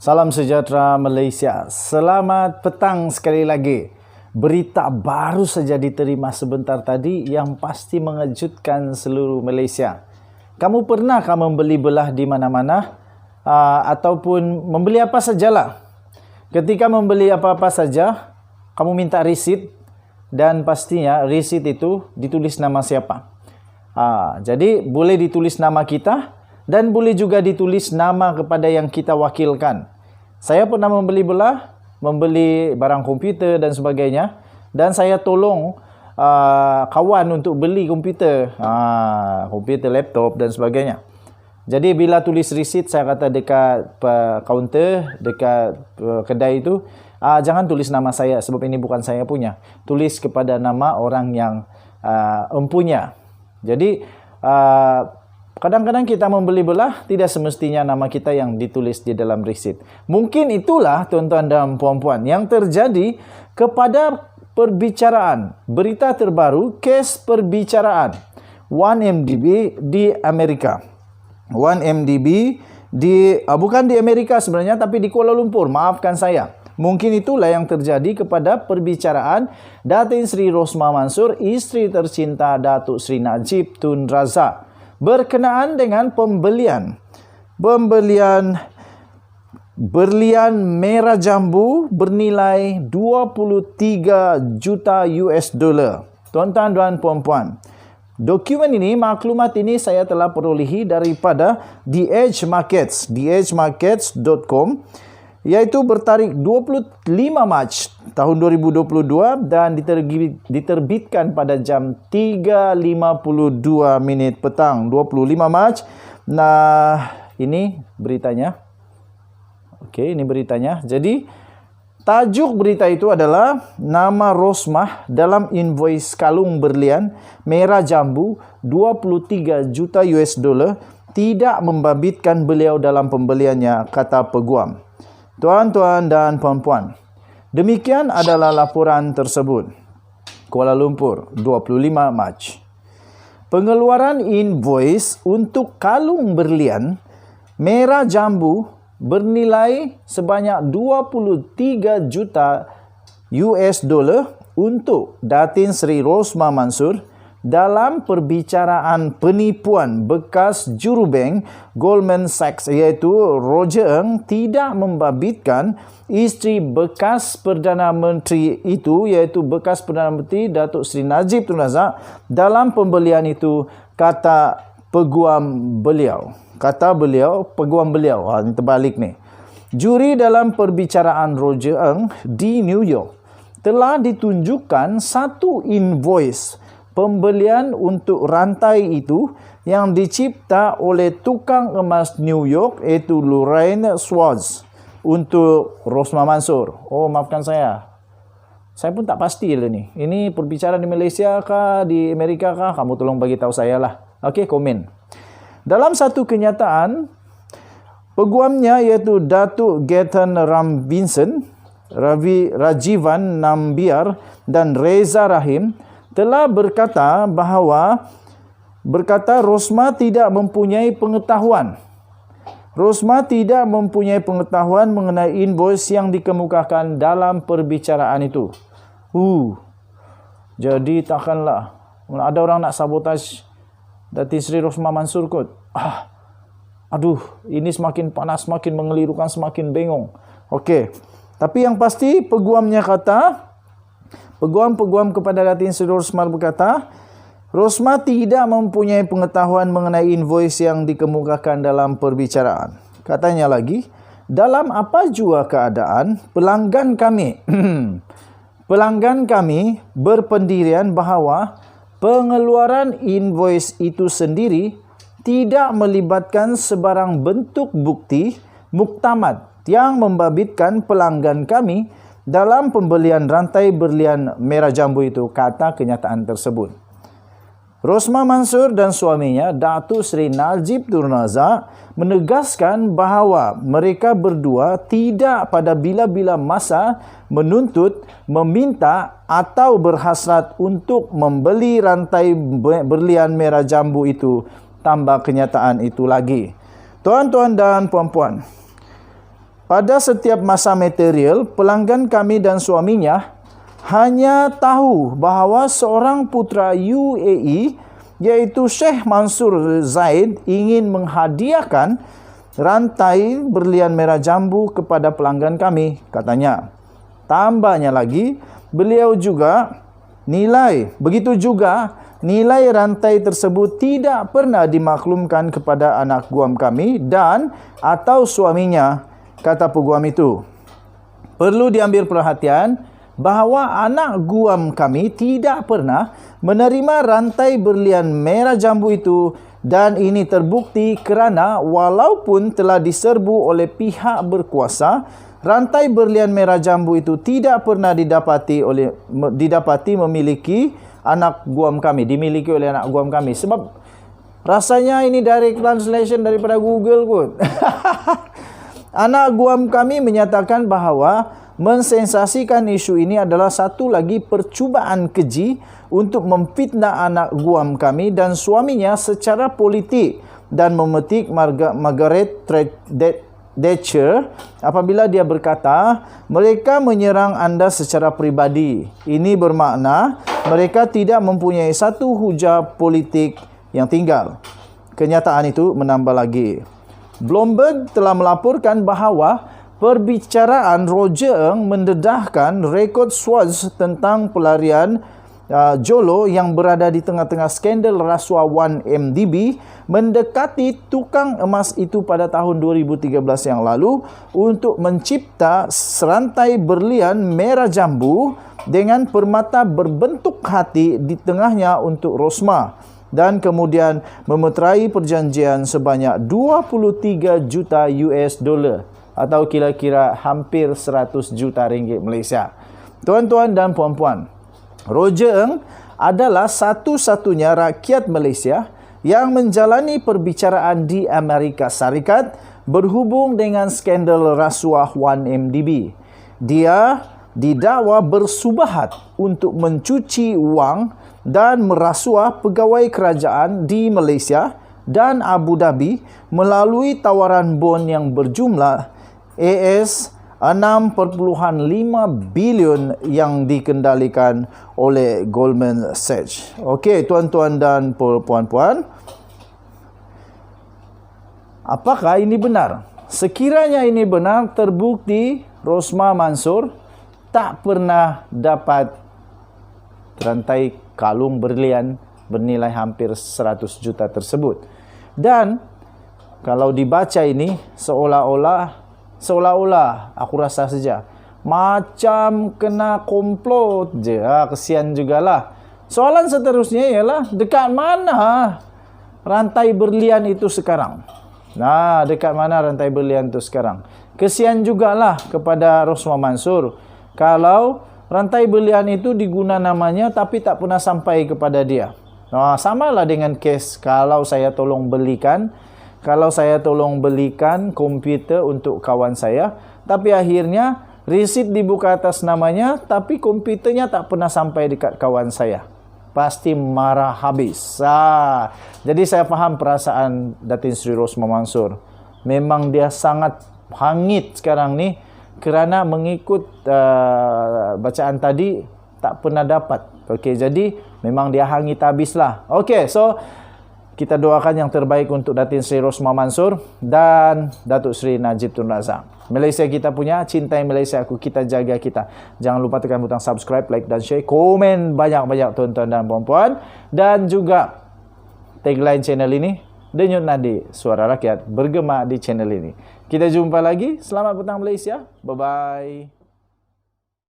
Salam sejahtera Malaysia. Selamat petang sekali lagi. Berita baru saja diterima sebentar tadi yang pasti mengejutkan seluruh Malaysia. Kamu pernahkah membeli belah di mana-mana? Ataupun membeli apa sajalah? Ketika membeli apa-apa saja, kamu minta risit dan pastinya risit itu ditulis nama siapa. Jadi boleh ditulis nama kita dan boleh juga ditulis nama kepada yang kita wakilkan. Saya pernah membeli belah, membeli barang komputer dan sebagainya, dan saya tolong kawan untuk beli komputer, komputer, laptop dan sebagainya. Jadi bila tulis risit, saya kata dekat kaunter, dekat kedai itu, jangan tulis nama saya sebab ini bukan saya punya. Tulis kepada nama orang yang empunya. Jadi kadang-kadang kita membeli belah, tidak semestinya nama kita yang ditulis di dalam risit. Mungkin itulah tuan-tuan dan puan-puan yang terjadi kepada perbicaraan. Berita terbaru, kes perbicaraan 1MDB di Amerika. 1MDB bukan di Amerika sebenarnya, tapi di Kuala Lumpur. Maafkan saya. Mungkin itulah yang terjadi kepada perbicaraan Datin Sri Rosmah Mansor, isteri tercinta Datuk Sri Najib Tun Razak, berkenaan dengan pembelian berlian merah jambu bernilai 23 juta US dollar. Tuan-tuan dan puan-puan, dokumen ini, maklumat ini saya telah perolehi daripada The Edge Markets, theedgemarkets.com, iaitu bertarikh 25 Mac tahun 2022 dan diterbitkan pada jam 3.52 minit petang 25 Mac. Nah, ini beritanya. Okey, ini beritanya. Jadi, tajuk berita itu adalah nama Rosmah dalam invoice kalung berlian merah jambu 23 juta US dollar tidak membabitkan beliau dalam pembeliannya, kata peguam. Tuan-tuan dan puan-puan, demikian adalah laporan tersebut. Kuala Lumpur, 25 Mac. Pengeluaran invoice untuk kalung berlian merah jambu bernilai sebanyak 23 juta US dollar untuk Datin Sri Rosmah Mansor dalam perbicaraan penipuan bekas jurubank Goldman Sachs, iaitu Roger Ng tidak membabitkan isteri bekas Perdana Menteri itu, iaitu bekas Perdana Menteri Datuk Seri Najib Tun Razak dalam pembelian itu, kata peguam beliau. Peguam beliau. Ini terbalik ni. Juri dalam perbicaraan Roger Ng di New York telah ditunjukkan satu invoice pembelian untuk rantai itu yang dicipta oleh tukang emas New York, iaitu Lorraine Schwartz, untuk Rosmah Mansor. Oh, maafkan saya. Saya pun tak pasti lah ni. Ini perbicaraan di Malaysia kah, di Amerika kah? Kamu tolong bagi tahu saya lah. Okey, komen. Dalam satu kenyataan, peguamnya iaitu Datuk Gaten Ram Vincent, Rajivan Nambiar dan Reza Rahim telah berkata Rosmah tidak mempunyai pengetahuan. Rosmah tidak mempunyai pengetahuan mengenai invoice yang dikemukakan dalam perbicaraan itu. Jadi takkanlah ada orang nak sabotaj Datin Sri Rosmah Mansor kot. Aduh, ini semakin panas, semakin mengelirukan, semakin bengong. Okey. Tapi yang pasti peguamnya kata, Peguam kepada Datin Sri Rosmah berkata, Rosmah tidak mempunyai pengetahuan mengenai invoice yang dikemukakan dalam perbicaraan. Katanya lagi, dalam apa jua keadaan, pelanggan kami berpendirian bahawa pengeluaran invoice itu sendiri tidak melibatkan sebarang bentuk bukti muktamad yang membabitkan pelanggan kami dalam pembelian rantai berlian merah jambu itu, kata kenyataan tersebut. Rosmah Mansor dan suaminya, Datuk Seri Najib Tun Razak, menegaskan bahawa mereka berdua tidak pada bila-bila masa menuntut, meminta atau berhasrat untuk membeli rantai berlian merah jambu itu. Tambah kenyataan itu lagi. Tuan-tuan dan puan-puan, Pada setiap masa material, pelanggan kami dan suaminya hanya tahu bahawa seorang putera UAE iaitu Sheikh Mansur Zaid ingin menghadiahkan rantai berlian merah jambu kepada pelanggan kami, katanya. Tambahnya lagi, begitu juga nilai rantai tersebut tidak pernah dimaklumkan kepada anak guam kami dan atau suaminya, kata peguam itu. Perlu diambil perhatian bahawa anak guam kami tidak pernah menerima rantai berlian merah jambu itu, dan ini terbukti kerana walaupun telah diserbu oleh pihak berkuasa, rantai berlian merah jambu itu tidak pernah dimiliki oleh anak guam kami. Sebab rasanya ini direct translation daripada Google kot. Anak guam kami menyatakan bahawa mensensasikan isu ini adalah satu lagi percubaan keji untuk memfitnah anak guam kami dan suaminya secara politik dan memetik Margaret Thatcher apabila dia berkata, mereka menyerang anda secara pribadi. Ini bermakna mereka tidak mempunyai satu hujah politik yang tinggal. Kenyataan itu menambah lagi. Bloomberg telah melaporkan bahawa perbicaraan Roger Ng mendedahkan rekod Swatch tentang pelarian Jolo yang berada di tengah-tengah skandal rasuah 1MDB mendekati tukang emas itu pada tahun 2013 yang lalu untuk mencipta serantai berlian merah jambu dengan permata berbentuk hati di tengahnya untuk Rosmah, dan kemudian memeterai perjanjian sebanyak 23 juta US dollar atau kira-kira hampir 100 juta ringgit Malaysia. Tuan-tuan dan puan-puan, Roger Ng adalah satu-satunya rakyat Malaysia yang menjalani perbicaraan di Amerika Syarikat berhubung dengan skandal rasuah 1MDB. Dia didakwa bersubahat untuk mencuci wang dan merasuah pegawai kerajaan di Malaysia dan Abu Dhabi melalui tawaran bon yang berjumlah AS 6.5 bilion yang dikendalikan oleh Goldman Sachs. Okey, tuan-tuan dan puan-puan, apakah ini benar? Sekiranya ini benar, terbukti Rosmah Mansur tak pernah dapat rantai kalung berlian bernilai hampir 100 juta tersebut. Dan kalau dibaca ini seolah-olah aku rasa saja macam kena komplot je. Kesian jugalah. Soalan seterusnya ialah, dekat mana rantai berlian itu sekarang? Dekat mana rantai berlian itu sekarang? Kesian jugalah kepada Rosmah Mansur kalau rantai berlian itu diguna namanya tapi tak pernah sampai kepada dia. Samalah dengan kes kalau saya tolong belikan komputer untuk kawan saya, tapi akhirnya resit dibuka atas namanya, tapi komputernya tak pernah sampai dekat kawan saya. Pasti marah habis. Jadi saya faham perasaan Datin Sri Rosmah Mansur. Memang dia sangat hangit sekarang ni kerana mengikut bacaan tadi tak pernah dapat. Okey, jadi memang dia hangit habislah. Okey, so kita doakan yang terbaik untuk Datin Sri Rosmah Mansur dan Datuk Sri Najib Tun Razak. Malaysia kita punya, cintai Malaysia aku, kita jaga kita. Jangan lupa tekan butang subscribe, like dan share, komen banyak-banyak tuan-tuan dan puan-puan. Dan juga tagline channel ini, Denyut Nadi, suara rakyat bergema di channel ini. Kita jumpa lagi. Selamat petang Malaysia. Bye-bye.